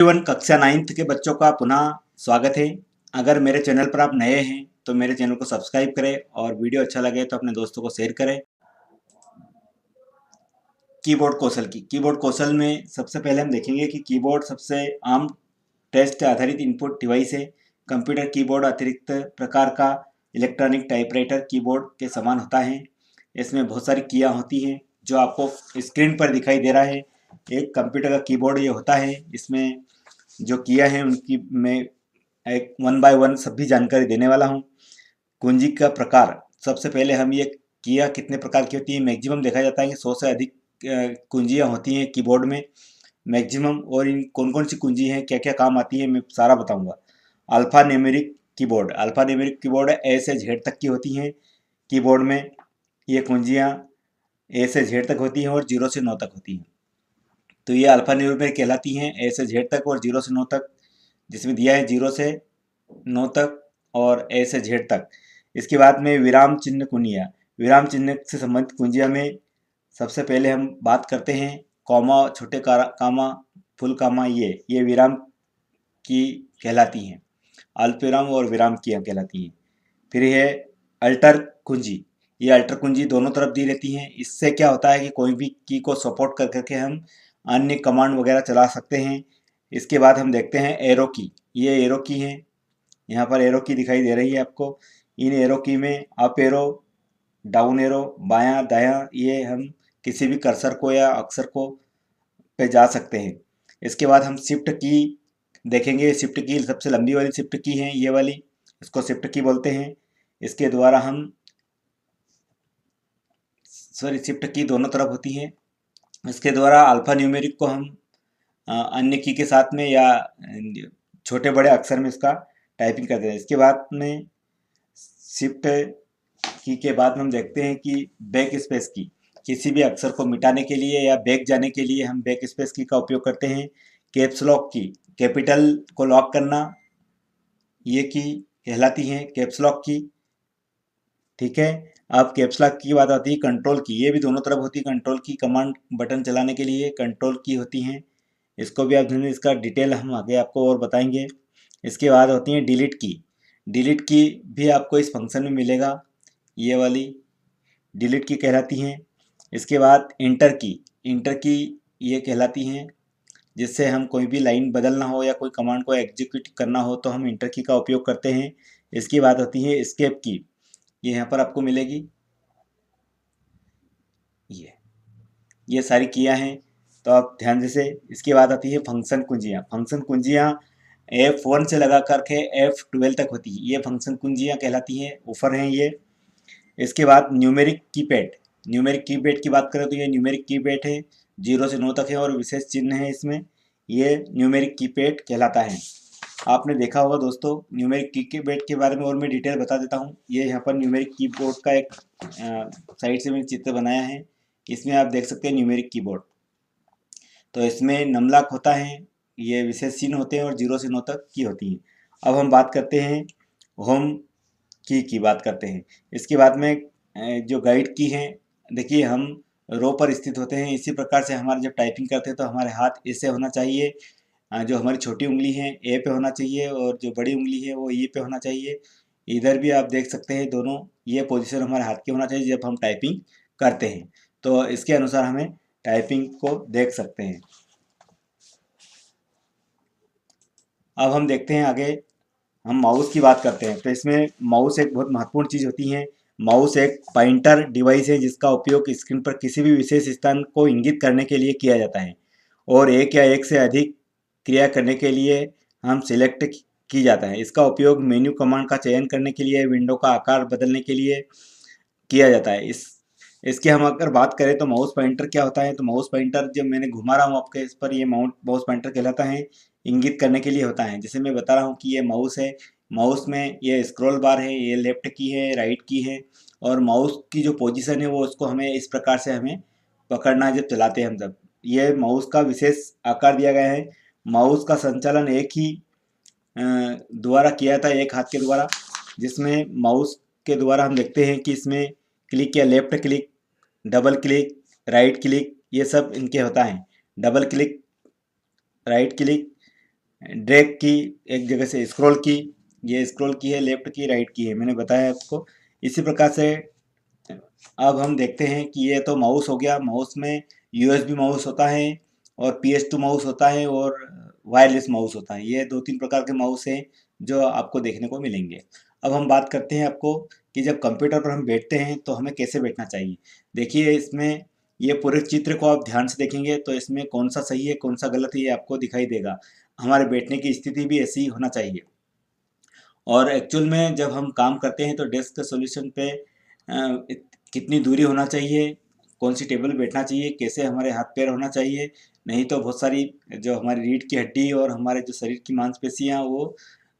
Everyone, कक्षा 9th के बच्चों का पुनः स्वागत है। अगर मेरे चैनल पर आप नए हैं तो मेरे चैनल को सब्सक्राइब करें और वीडियो अच्छा लगे तो अपने दोस्तों को शेयर करें। कीबोर्ड कौशल में सबसे पहले हम देखेंगे कि कीबोर्ड सबसे आम टेस्ट आधारित इनपुट डिवाइस है। कंप्यूटर कीबोर्ड अतिरिक्त प्रकार का इलेक्ट्रॉनिक टाइपराइटर कीबोर्ड के समान होता है। इसमें बहुत सारी कीयाँ होती हैं जो आपको स्क्रीन पर दिखाई दे रहा है। एक कंप्यूटर का कीबोर्ड ये होता है। इसमें जो किया है उनकी मैं एक वन बाय वन सभी जानकारी देने वाला हूँ। कुंजी का प्रकार, सबसे पहले हम ये किया कितने प्रकार की होती है। मैक्सिमम देखा जाता है कि 100 से अधिक कुंजियाँ होती हैं कीबोर्ड में मैक्सिमम। और इन कौन कौन सी कुंजी हैं, क्या क्या काम आती है, मैं सारा बताऊंगा। अल्फा न्यूमेरिक कीबोर्ड ए से जेड तक की होती हैं कीबोर्ड में। ये कुंजियाँ ए से जेड तक होती हैं और 0 से 9 तक होती हैं। तो ये अल्फा न्यूमेरिक कहलाती हैं, ए से जेड तक और 0 से 9 तक, जिसमें दिया है 0 से 9 तक और ए से जेड तक। इसके बाद में विराम चिन्ह कुंजियाँ, विराम चिन्ह से संबंधित कुंजियाँ में सबसे पहले हम बात करते हैं कॉमा, छोटे कामा, फुल कामा, ये विराम की कहलाती हैं। अल्पविराम और विराम की कहलाती हैं। फिर है अल्टर कुंजी, ये अल्टर कुंजी दोनों तरफ दी रहती हैं। इससे क्या होता है कि कोई भी की को सपोर्ट कर करके हम अन्य कमांड वगैरह चला सकते हैं। इसके बाद हम देखते हैं एरो की, ये एरो की है। यहाँ पर एरो की दिखाई दे रही है आपको। इन एरो की में अप एरो, डाउन एरो, बायां दायां, ये हम किसी भी कर्सर को या अक्षर को पे जा सकते हैं। इसके बाद हम शिफ्ट की देखेंगे। शिफ्ट की सबसे लंबी वाली शिफ्ट की है ये वाली, इसको शिफ्ट की बोलते हैं। इसके द्वारा हम शिफ्ट की दोनों तरफ होती है। इसके द्वारा अल्फा न्यूमेरिक को हम अन्य की के साथ में या छोटे बड़े अक्षर में इसका टाइपिंग करते हैं। इसके बाद में शिफ्ट की के बाद हम देखते हैं कि बैक स्पेस की, किसी भी अक्षर को मिटाने के लिए या बैक जाने के लिए हम बैक स्पेस की का उपयोग करते हैं। कैप्स लॉक की, कैपिटल को लॉक करना, ये की कहलाती है कैप्स लॉक की। ठीक है। अब कैप्स लॉक की बात आती है कंट्रोल की, ये भी दोनों तरफ होती है। कंट्रोल की कमांड बटन चलाने के लिए कंट्रोल की होती हैं। इसको भी आप इसका डिटेल हम आगे आपको और बताएंगे। इसके बाद होती है डिलीट की, डिलीट की भी आपको इस फंक्शन में मिलेगा, ये वाली डिलीट की कहलाती हैं। इसके बाद इंटर की ये कहलाती हैं, जिससे हम कोई भी लाइन बदलना हो या कोई कमांड को एग्जीक्यूट करना हो तो हम इंटर की का उपयोग करते हैं। इसकी बात होती है एस्केप की, ये यहाँ पर आपको मिलेगी। ये सारी किया हैं, तो आप ध्यान से। इसके बाद आती है फंक्शन कुंजियाँ F1 से लगा करके F12 तक होती है, ये फंक्शन कुंजियाँ कहलाती हैं, ऊपर हैं ये। इसके बाद न्यूमेरिक कीपैड की बात करें तो ये न्यूमेरिक कीपैड है, 0 से 9 तक है और विशेष चिन्ह है इसमें, ये न्यूमेरिक कीपैड कहलाता है। आपने देखा होगा दोस्तों न्यूमेरिक कीपैड के बारे में, और मैं डिटेल बता देता हूँ। ये यहाँ पर न्यूमेरिक कीबोर्ड का एक साइड से मैंने चित्र बनाया है। इसमें आप देख सकते हैं न्यूमेरिक कीबोर्ड, तो इसमें नमलॉक होता है, ये विशेष चिन्ह होते हैं और 0 से 9 तक की होती हैं। अब हम बात करते हैं होम की बात करते हैं। इसके बाद में जो गाइड की है, देखिए हम रो पर स्थित होते हैं। इसी प्रकार से हमारे जब टाइपिंग करते हैं तो हमारे हाथ ऐसे होना चाहिए। जो हमारी छोटी उंगली है ए पे होना चाहिए और जो बड़ी उंगली है वो ई पे होना चाहिए। इधर भी आप देख सकते हैं दोनों, ये पोजीशन हमारे हाथ की होना चाहिए जब हम टाइपिंग करते हैं। तो इसके अनुसार हमें टाइपिंग को देख सकते हैं। अब हम देखते हैं आगे, हम माउस की बात करते हैं। तो इसमें माउस एक बहुत महत्वपूर्ण चीज़ होती है। माउस एक पॉइंटर डिवाइस है जिसका उपयोग स्क्रीन पर किसी भी विशेष स्थान को इंगित करने के लिए किया जाता है, और एक या एक से अधिक क्रिया करने के लिए हम सिलेक्ट की जाता है। इसका उपयोग मेन्यू कमांड का चयन करने के लिए, विंडो का आकार बदलने के लिए किया जाता है। इसके हम अगर बात करें तो माउस पॉइंटर क्या होता है, तो माउस पॉइंटर जब मैंने घुमा रहा हूँ आपके इस पर, ये माउस पॉइंटर कहलाता है, इंगित करने के लिए होता है। जैसे मैं बता रहा हूँ कि ये माउस है, माउस में ये स्क्रॉल बार है, ये लेफ्ट की है, राइट की है, और माउस की जो पोजीशन है वो उसको हमें इस प्रकार से हमें पकड़ना है जब चलाते हैं हम तब। ये माउस का विशेष आकार दिया गया है। माउस का संचालन एक ही द्वारा किया था, एक हाथ के द्वारा, जिसमें माउस के द्वारा हम देखते हैं कि इसमें क्लिक या left click, double click, right click, ये सब इनके होता है। Double click, right click, drag की, एक जगह से स्क्रॉल की, ये स्क्रॉल की है, लेफ्ट की, राइट की है, मैंने बताया आपको। इसी प्रकार से अब हम देखते हैं कि ये तो माउस हो गया। माउस में यूएसबी माउस होता है और PS2 माउस होता है और वायरलेस माउस होता है। ये दो तीन प्रकार के माउस हैं जो आपको देखने को मिलेंगे। अब हम बात करते हैं आपको कि जब कंप्यूटर पर हम बैठते हैं तो हमें कैसे बैठना चाहिए। देखिए, इसमें ये पूरे चित्र को आप ध्यान से देखेंगे तो इसमें कौन सा सही है कौन सा गलत है ये आपको दिखाई देगा। हमारे बैठने की स्थिति भी ऐसी ही होना चाहिए। और एक्चुअल में जब हम काम करते हैं तो डेस्क सॉल्यूशन पे कितनी दूरी होना चाहिए, कौन सी टेबल बैठना चाहिए, कैसे हमारे हाथ पैर होना चाहिए, नहीं तो बहुत सारी जो हमारी रीढ़ की हड्डी और हमारे जो शरीर की मांसपेशियां वो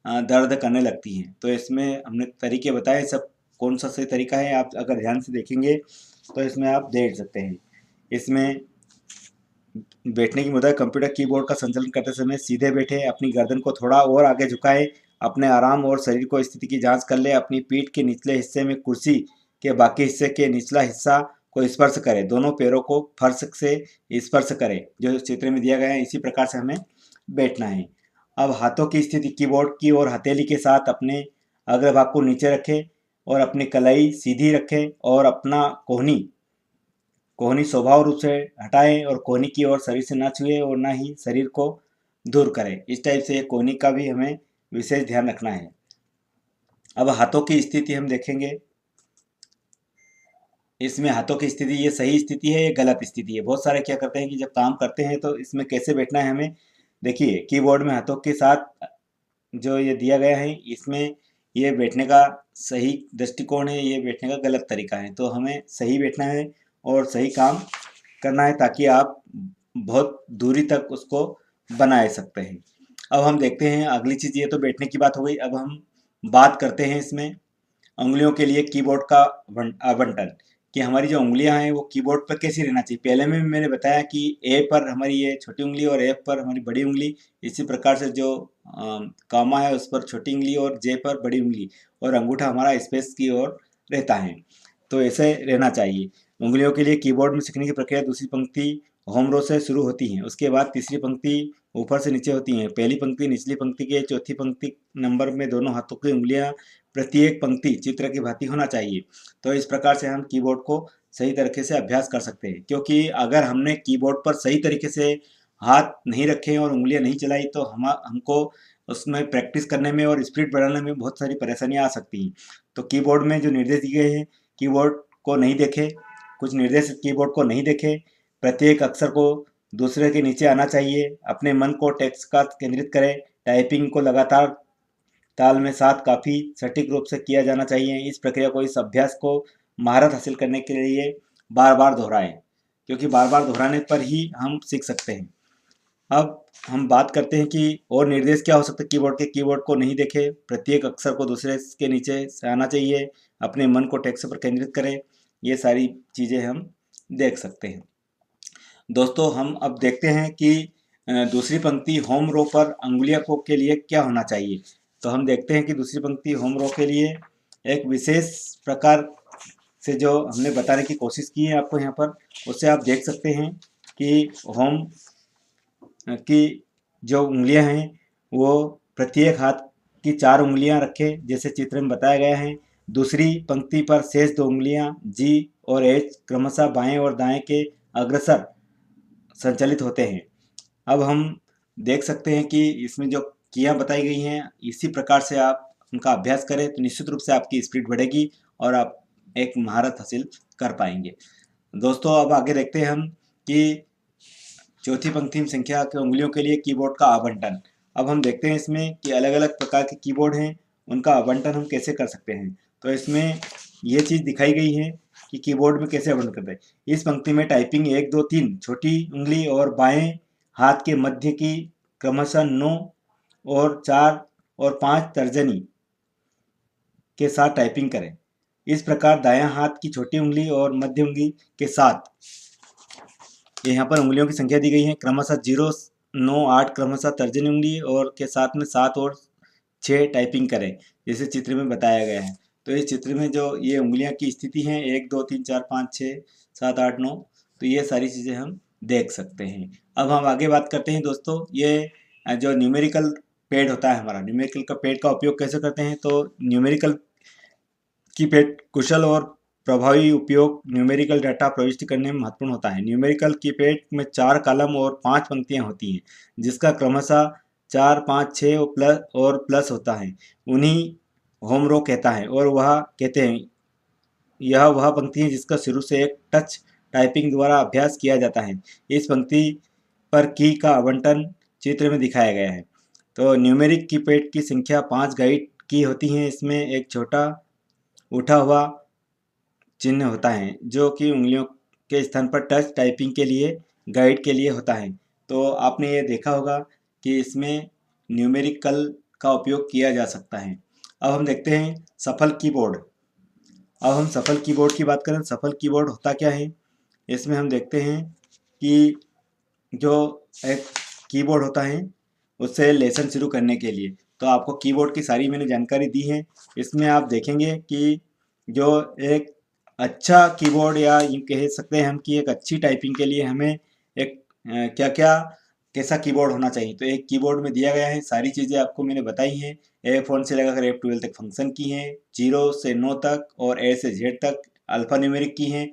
दर्द करने लगती हैं। तो इसमें हमने तरीके बताए सब, कौन सा सही तरीका है आप अगर ध्यान से देखेंगे तो इसमें आप देख सकते हैं। इसमें बैठने की मुद्रा, कंप्यूटर कीबोर्ड का संचालन करते समय सीधे बैठे, अपनी गर्दन को थोड़ा और आगे झुकाएं, अपने आराम और शरीर को स्थिति की जांच कर ले, अपनी पीठ के निचले हिस्से में कुर्सी के बाकी हिस्से के निचला हिस्सा को स्पर्श करें, दोनों पैरों को फर्श से स्पर्श करें, जो चित्र में दिया गया है इसी प्रकार से हमें बैठना है। अब हाथों की स्थिति, कीबोर्ड की और हथेली के साथ अपने अग्रभाग को नीचे रखें और अपनी कलाई सीधी रखें और अपना कोहनी कोहनी स्वभाव रूप से हटाएं और कोहनी की ओर शरीर से ना छुए और ना ही शरीर को दूर करें। इस टाइप से कोहनी का भी हमें विशेष ध्यान रखना है। अब हाथों की स्थिति हम देखेंगे। इसमें हाथों की स्थिति, ये सही स्थिति है ये गलत स्थिति है। बहुत सारे क्या करते हैं कि जब काम करते हैं तो इसमें कैसे बैठना है हमें। देखिए, कीबोर्ड में हाथों के साथ जो ये दिया गया है इसमें ये बैठने का सही दृष्टिकोण है, ये बैठने का गलत तरीका है। तो हमें सही बैठना है और सही काम करना है ताकि आप बहुत दूरी तक उसको बनाए सकते हैं। अब हम देखते हैं अगली चीज़, ये तो बैठने की बात हो गई। अब हम बात करते हैं इसमें उंगलियों के लिए कीबोर्ड का आवंटन, कि हमारी जो उंगलियां हैं वो कीबोर्ड पर कैसी रहना चाहिए। पहले में मैंने बताया कि ए पर हमारी ये छोटी उंगली और एफ पर हमारी बड़ी उंगली, इसी प्रकार से जो कामा है उस पर छोटी उंगली और जे पर बड़ी उंगली, और अंगूठा हमारा स्पेस की ओर रहता है। तो ऐसे रहना चाहिए। उंगलियों के लिए कीबोर्ड में सीखने की प्रक्रिया दूसरी पंक्ति होम रो से शुरू होती है, उसके बाद तीसरी पंक्ति ऊपर से नीचे होती है। पहली पंक्ति निचली पंक्ति के चौथी पंक्ति नंबर में दोनों हाथों की उंगलियां प्रत्येक पंक्ति चित्र की भांति होना चाहिए। तो इस प्रकार से हम कीबोर्ड को सही तरीके से अभ्यास कर सकते हैं, क्योंकि अगर हमने कीबोर्ड पर सही तरीके से हाथ नहीं रखे और उंगलियां नहीं चलाई तो हमको उसमें प्रैक्टिस करने में और स्पीड बढ़ाने में बहुत सारी परेशानियां आ सकती हैं। तो कीबोर्ड में जो निर्देश दिए गए हैं, कीबोर्ड को नहीं देखें, कुछ निर्देश कीबोर्ड को नहीं देखें, प्रत्येक अक्षर को दूसरे के नीचे आना चाहिए, अपने मन को टेक्स्ट का केंद्रित करें, टाइपिंग को लगातार ताल में साथ काफ़ी सटीक रूप से किया जाना चाहिए। इस प्रक्रिया को, इस अभ्यास को महारत हासिल करने के लिए बार बार दोहराएं, क्योंकि बार बार दोहराने पर ही हम सीख सकते हैं। अब हम बात करते हैं कि और निर्देश क्या हो सकते हैं कीबोर्ड के। कीबोर्ड को नहीं देखें, प्रत्येक अक्षर को दूसरे के नीचे से आना चाहिए, अपने मन को टेक्स्ट पर केंद्रित करें, ये सारी चीज़ें हम देख सकते हैं। दोस्तों, हम अब देखते हैं कि दूसरी पंक्ति होम रो पर अंगुलियों को के लिए क्या होना चाहिए। तो हम देखते हैं कि दूसरी पंक्ति होम रो के लिए एक विशेष प्रकार से जो हमने बताने की कोशिश की है आपको यहाँ पर, उससे आप देख सकते हैं कि होम की जो उंगलियां हैं वो प्रत्येक हाथ की 4 उंगलियां रखें, जैसे चित्र में बताया गया है। दूसरी पंक्ति पर शेष 2 उंगलियां जी और एच क्रमशः बाएं और दाएं के अग्रसर संचालित होते हैं। अब हम देख सकते हैं कि इसमें जो कियाँ बताई गई हैं इसी प्रकार से आप उनका अभ्यास करें तो निश्चित रूप से आपकी स्पीड बढ़ेगी और आप एक महारत हासिल कर पाएंगे। दोस्तों, अब आगे देखते हैं हम कि चौथी पंक्ति में संख्या के उंगलियों के लिए कीबोर्ड का आवंटन। अब हम देखते हैं इसमें कि अलग अलग प्रकार के कीबोर्ड हैं, उनका आवंटन हम कैसे कर सकते हैं। तो इसमें ये चीज़ दिखाई गई है कि कीबोर्ड में कैसे आवंटन करते हैं। इस पंक्ति में टाइपिंग 1 2 3 छोटी उंगली और बाएं हाथ के मध्य की क्रमशः 9 और 4 और 5 तर्जनी के साथ टाइपिंग करें। इस प्रकार दायां हाथ की छोटी उंगली और मध्य उंगली के साथ यहाँ पर उंगलियों की संख्या दी गई है, क्रमशः 0 9 8 क्रमशः तर्जनी उंगली और के साथ में 7 और 6 टाइपिंग करें, जैसे चित्र में बताया गया है। तो इस चित्र में जो ये उंगलियां की स्थिति हैं 1 2 3 4 5 6 7 8 9, तो ये सारी चीज़ें हम देख सकते हैं। अब हम आगे बात करते हैं दोस्तों, ये जो न्यूमेरिकल पैड होता है हमारा, न्यूमेरिकल का पैड का उपयोग कैसे करते हैं, तो न्यूमेरिकल कीपैड कुशल और प्रभावी उपयोग न्यूमेरिकल डाटा प्रविष्ट करने में महत्वपूर्ण होता है। न्यूमेरिकल कीपैड में 4 कॉलम और 5 पंक्तियां होती हैं, जिसका क्रमशः 4, 5, 6 और प्लस होता है। उन्हीं होम रो कहता है और वह कहते हैं यह वह पंक्ति है जिसका शुरू से एक टच टाइपिंग द्वारा अभ्यास किया जाता है। इस पंक्ति पर की का आवंटन चित्र में दिखाया गया है। तो न्यूमेरिक कीपैड की संख्या 5 गाइड की होती हैं। इसमें एक छोटा उठा हुआ चिन्ह होता है जो कि उंगलियों के स्थान पर टच टाइपिंग के लिए गाइड के लिए होता है। तो आपने ये देखा होगा कि इसमें न्यूमेरिकल का उपयोग किया जा सकता है। अब हम देखते हैं सफल कीबोर्ड। अब हम सफल कीबोर्ड की बात करें, सफल कीबोर्ड होता क्या है। इसमें हम देखते हैं कि जो एक कीबोर्ड होता है उससे लेसन शुरू करने के लिए, तो आपको कीबोर्ड की सारी मैंने जानकारी दी है। इसमें आप देखेंगे कि जो एक अच्छा कीबोर्ड या यूँ कह सकते हैं हम कि एक अच्छी टाइपिंग के लिए हमें एक क्या क्या कैसा कीबोर्ड होना चाहिए। तो एक कीबोर्ड में दिया गया है, सारी चीज़ें आपको मैंने बताई हैं। F1 से लगाकर F12 तक फंक्शन की हैं, 0 से 9 तक और A से Z तक अल्फ़ा न्यूमेरिक की हैं,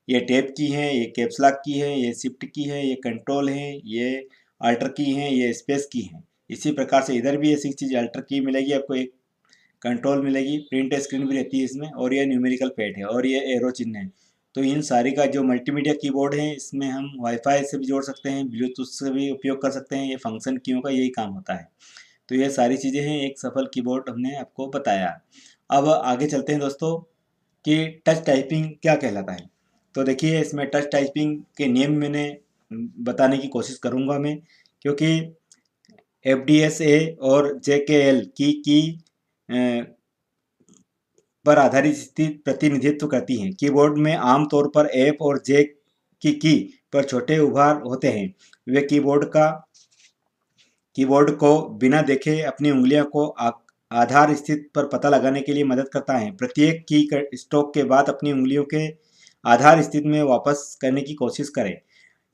ये टैब की हैं, ये कैप्स लॉक की है, ये शिफ्ट की है, ये कंट्रोल है, ये अल्टर की हैं, ये स्पेस की हैं। इसी प्रकार से इधर भी ऐसी चीज़ अल्टर की मिलेगी आपको, एक कंट्रोल मिलेगी, प्रिंट स्क्रीन भी रहती है इसमें, और ये न्यूमेरिकल पैड है और ये एरो चिन्ह है। तो इन सारी का जो मल्टीमीडिया कीबोर्ड है इसमें हम वाईफाई से भी जोड़ सकते हैं, ब्लूटूथ से भी उपयोग कर सकते हैं। ये फंक्शन कीयों का यही काम होता है। तो ये सारी चीज़ें हैं, एक सफल कीबोर्ड हमने आपको बताया। अब आगे चलते हैं दोस्तों कि टच टाइपिंग क्या कहलाता है। तो देखिए इसमें टच टाइपिंग के नियम मैंने बताने की कोशिश करूँगा मैं, क्योंकि FDSA और JKL की पर आधारित स्थिति प्रतिनिधित्व करती हैं। कीबोर्ड में आमतौर पर F और J की पर छोटे उभार होते हैं। वे कीबोर्ड को बिना देखे अपनी उंगलियों को आधार स्थिति पर पता लगाने के लिए मदद करता है। प्रत्येक की स्ट्रोक के बाद अपनी उंगलियों के आधार स्थिति में वापस करने की कोशिश करें।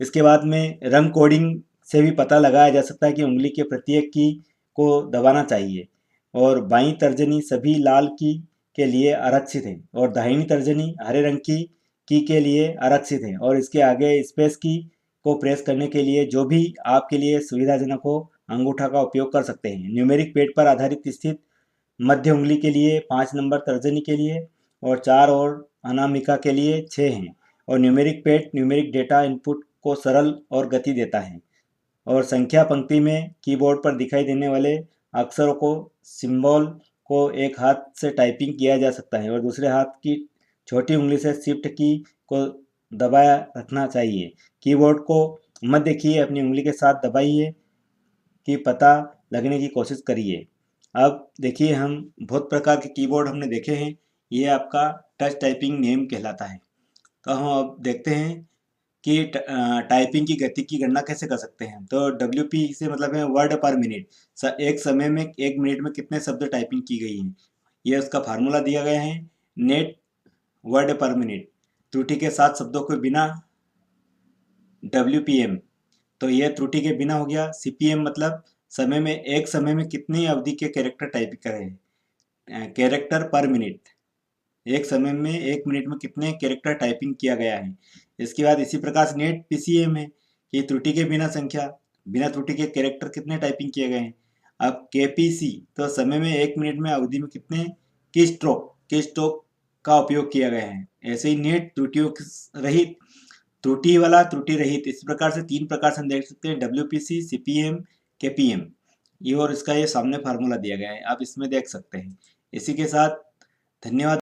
इसके बाद में रंग कोडिंग से भी पता लगाया जा सकता है कि उंगली के प्रत्येक की को दबाना चाहिए। और बाईं तर्जनी सभी लाल की के लिए आरक्षित है और दाहिनी तर्जनी हरे रंग की के लिए आरक्षित है। और इसके आगे स्पेस की को प्रेस करने के लिए जो भी आपके लिए सुविधाजनक हो अंगूठा का उपयोग कर सकते हैं। न्यूमेरिक पैड पर आधारित स्थित मध्य उंगली के लिए 5 नंबर तर्जनी के लिए और 4 और अनामिका के लिए 6 हैं। और numeric pad numeric data input को सरल और गति देता है। और संख्या पंक्ति में कीबोर्ड पर दिखाई देने वाले अक्षरों को सिंबल को एक हाथ से टाइपिंग किया जा सकता है और दूसरे हाथ की छोटी उंगली से शिफ्ट की को दबाया रखना चाहिए। कीबोर्ड को मत देखिए, अपनी उंगली के साथ दबाइए कि पता लगने की कोशिश करिए। अब देखिए हम बहुत प्रकार के कीबोर्ड हमने देखे हैं, ये आपका टच टाइपिंग नेम कहलाता है। तो हम अब देखते हैं कि टाइपिंग की गति की गणना कैसे कर सकते हैं। तो WP से मतलब है वर्ड पर मिनट, एक समय में 1 मिनट में कितने शब्द टाइपिंग की गई हैं, ये उसका फार्मूला दिया गया है। नेट वर्ड पर मिनट, त्रुटि के साथ शब्दों के बिना WPM, तो ये त्रुटि के बिना हो गया। CPM मतलब समय में एक समय में कितनी अवधि के कैरेक्टर टाइप करें, कैरेक्टर पर मिनट, एक समय में 1 मिनट में कितने कैरेक्टर टाइपिंग किया गया है। इसके बाद इसी प्रकार से नेट PCM है कि त्रुटि के बिना संख्या, बिना त्रुटि के कैरेक्टर कितने टाइपिंग किए गए हैं। अब KPC तो समय में 1 मिनट में अवधि में कितने की स्ट्रोक का उपयोग किया गया है। ऐसे ही नेट त्रुटियों रहित, त्रुटि वाला, त्रुटि रहित, इस प्रकार से 3 प्रकार से हम देख सकते हैं WPC, CPM, KPM। ये और इसका ये सामने फार्मूला दिया गया है, आप इसमें देख सकते हैं। इसी के साथ धन्यवाद।